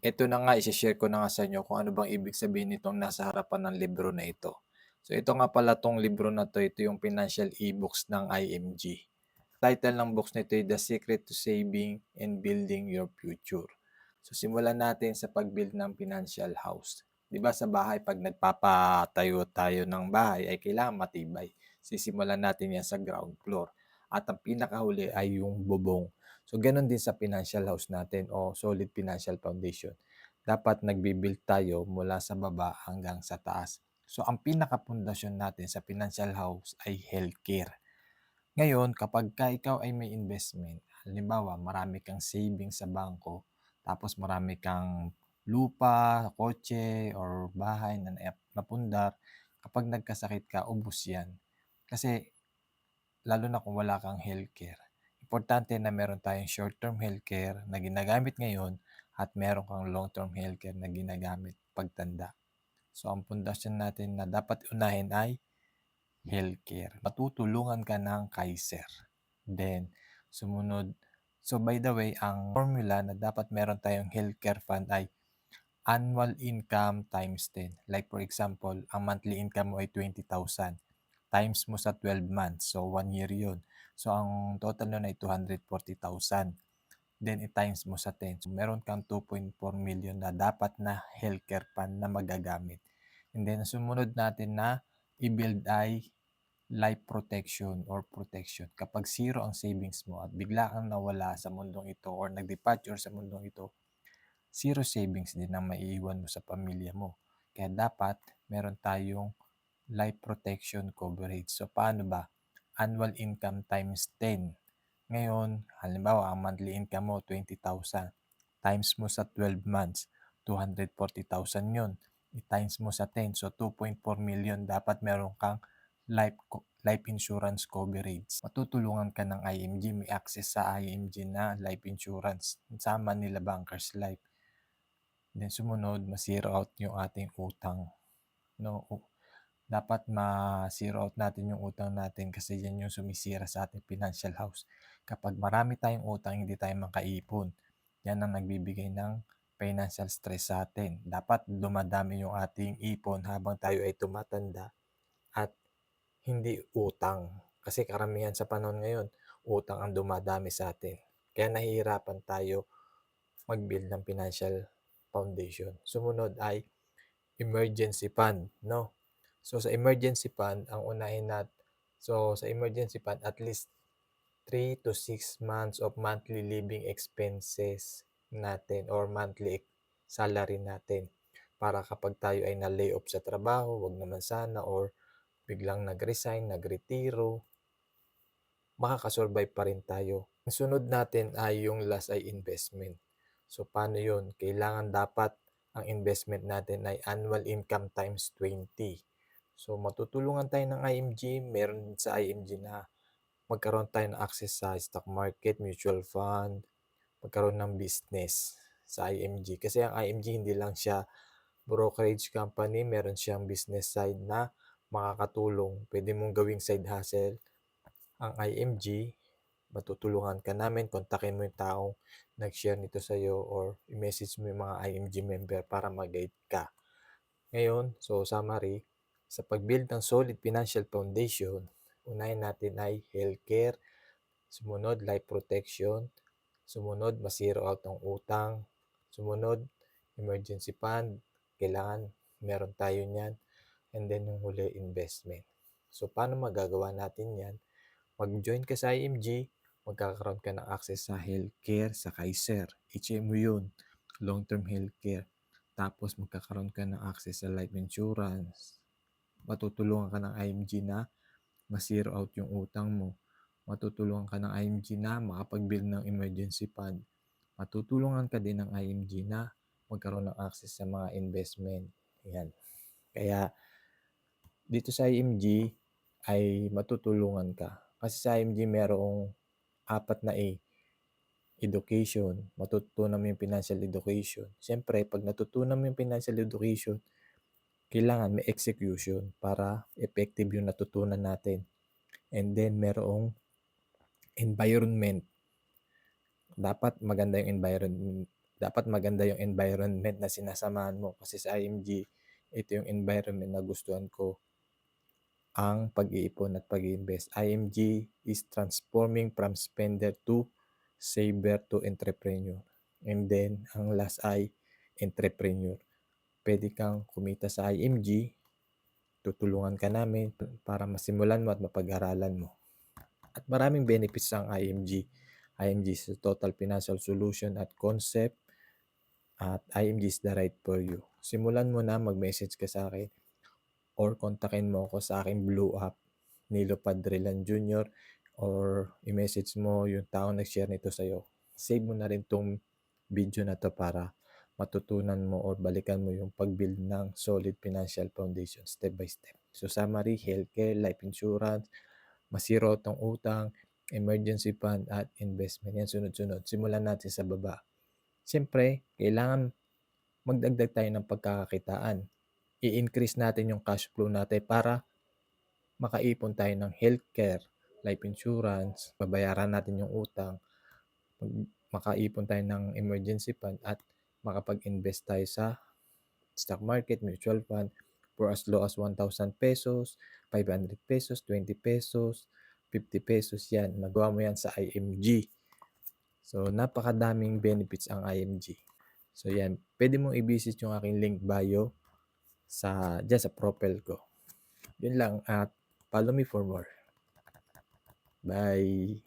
Ito na nga, isi-share ko na nga sa inyo kung ano bang ibig sabihin nitong nasa harapan ng libro na ito. So ito nga pala 'tong libro na 'to, ito yung financial e-books ng IMG. Title ng books nito ay The Secret to Saving and Building Your Future. So simulan natin sa pag-build ng financial house. 'Di ba sa bahay 'pag nagpapatayo tayo ng bahay ay kailangan matibay. Sisimulan natin 'yan sa ground floor at ang pinakahuli ay yung bubong. So gano'n din sa financial house natin o solid financial foundation. Dapat nagbi-build tayo mula sa baba hanggang sa taas. So ang pinakapundasyon natin sa financial house ay healthcare. Ngayon, kapagka ikaw ay may investment, halimbawa marami kang savings sa bangko, tapos marami kang lupa, kotse, or bahay na napundar, kapag nagkasakit ka, ubos yan. Kasi lalo na kung wala kang healthcare. Importante na meron tayong short-term healthcare na ginagamit ngayon at meron kang long-term healthcare na ginagamit pagtanda. So, ang pundasyon natin na dapat unahin ay healthcare. Matutulungan ka ng Kaiser. Then, sumunod. So, by the way, ang formula na dapat meron tayong healthcare fund ay annual income times 10. Like for example, ang monthly income mo ay 20,000. Times mo sa 12 months. So, 1 year yun. So, ang total nun ay 240,000. Then, i-times mo sa 10. So, meron kang 2.4 million na dapat na healthcare fund na magagamit. And then, sumunod natin na i-build ay life protection or protection. Kapag zero ang savings mo at bigla kang nawala sa mundong ito or nag-departure sa mundong ito, zero savings din ang maiiwan mo sa pamilya mo. Kaya dapat meron tayong life protection coverage. So, paano ba? Annual income times 10. Ngayon, halimbawa, ang monthly income mo, 20,000. Times mo sa 12 months, 240,000 yun. I-times mo sa 10. So, 2.4 million. Dapat meron kang life insurance coverage. Matutulungan ka ng IMG. May access sa IMG na life insurance. Sama nila Bankers Life. Then sumunod, ma-zero out yung ating utang. No, dapat ma-zero out natin yung utang natin kasi yan yung sumisira sa ating financial house. Kapag marami tayong utang, hindi tayo makaipon. Yan ang nagbibigay ng financial stress sa atin. Dapat dumadami yung ating ipon habang tayo ay tumatanda at hindi utang. Kasi karamihan sa panahon ngayon, utang ang dumadami sa atin. Kaya nahihirapan tayo mag-build ng financial foundation. Sumunod ay emergency fund, no? So sa emergency fund, ang unahin sa emergency fund, at least 3 to 6 months of monthly living expenses natin or monthly salary natin. Para kapag tayo ay na-lay off sa trabaho, wag naman sana, or biglang nag-resign, nagretiro, makakasurvive pa rin tayo. Ang sunod natin ay yung last ay investment. So, paano yun? Kailangan dapat ang investment natin ay annual income times 20. So, matutulungan tayo ng IMG. Meron sa IMG na magkaroon tayo ng access sa stock market, mutual fund, magkaroon ng business sa IMG. Kasi ang IMG hindi lang siya brokerage company, meron siyang business side na makakatulong. Pwede mong gawing side hustle ang IMG, matutulungan ka namin, kontakin mo yung taong nag-share nito sa iyo or i-message mo yung mga IMG member para mag-guide ka. Ngayon, so summary, sa pag-build ng solid financial foundation, unahin natin ay healthcare, sumunod life protection, sumunod ma-zero out ng utang, sumunod emergency fund, kailangan meron tayo niyan, and then yung huli investment. So paano magagawa natin yan? Mag-join ka sa IMG, magkakaroon ka ng access sa healthcare sa Kaiser. HMO yun, long-term healthcare. Tapos magkakaroon ka ng access sa life insurance. Matutulungan ka ng IMG na ma-zero out yung utang mo. Matutulungan ka ng IMG na makapag-build ng emergency fund. Matutulungan ka din ng IMG na magkaroon ng access sa mga investment. Yan. Kaya dito sa IMG ay matutulungan ka. Kasi sa IMG merong 4 na A. Education, matutunan mo yung financial education. Siyempre, pag natutunan mo yung financial education, kailangan may execution para effective yung natutunan natin. And then, merong environment. Dapat maganda yung environment dapat maganda yung environment na sinasamahan mo kasi sa IMG, ito yung environment na gustuhan ko ang pag-iipon at pag-iinvest. IMG is transforming from spender to saver to entrepreneur. And then, ang last ay entrepreneur. Pwede kang kumita sa IMG, tutulungan ka namin para masimulan mo at mapag-aralan mo. At maraming benefits ang IMG. IMG is a total financial solution at concept at IMG is the right for you. Simulan mo na, mag-message ka sa akin or kontakin mo ako sa aking Blue App, Nilo Padrilan Jr. or i-message mo yung taong nag-share nito sa'yo. Save mo na rin tong video na to para matutunan mo or balikan mo yung pag-build ng solid financial foundation step by step. So summary, healthcare, life insurance, masiro tong utang, emergency fund at investment. Yan sunod-sunod. Simulan natin sa baba. Siyempre, kailangan magdagdag tayo ng pagkakakitaan. I-increase natin yung cash flow natin para makaipon tayo ng healthcare, life insurance, babayaran natin yung utang, makaipon tayo ng emergency fund at makapag-invest tayo sa stock market, mutual fund for as low as 1,000 pesos, 500 pesos, 20 pesos, 50 pesos yan. Magawa mo yan sa IMG. So, napakadaming benefits ang IMG. So, yan. Pwede mong i-visit yung aking link bio dyan sa profile ko. Yun lang at follow me for more. Bye!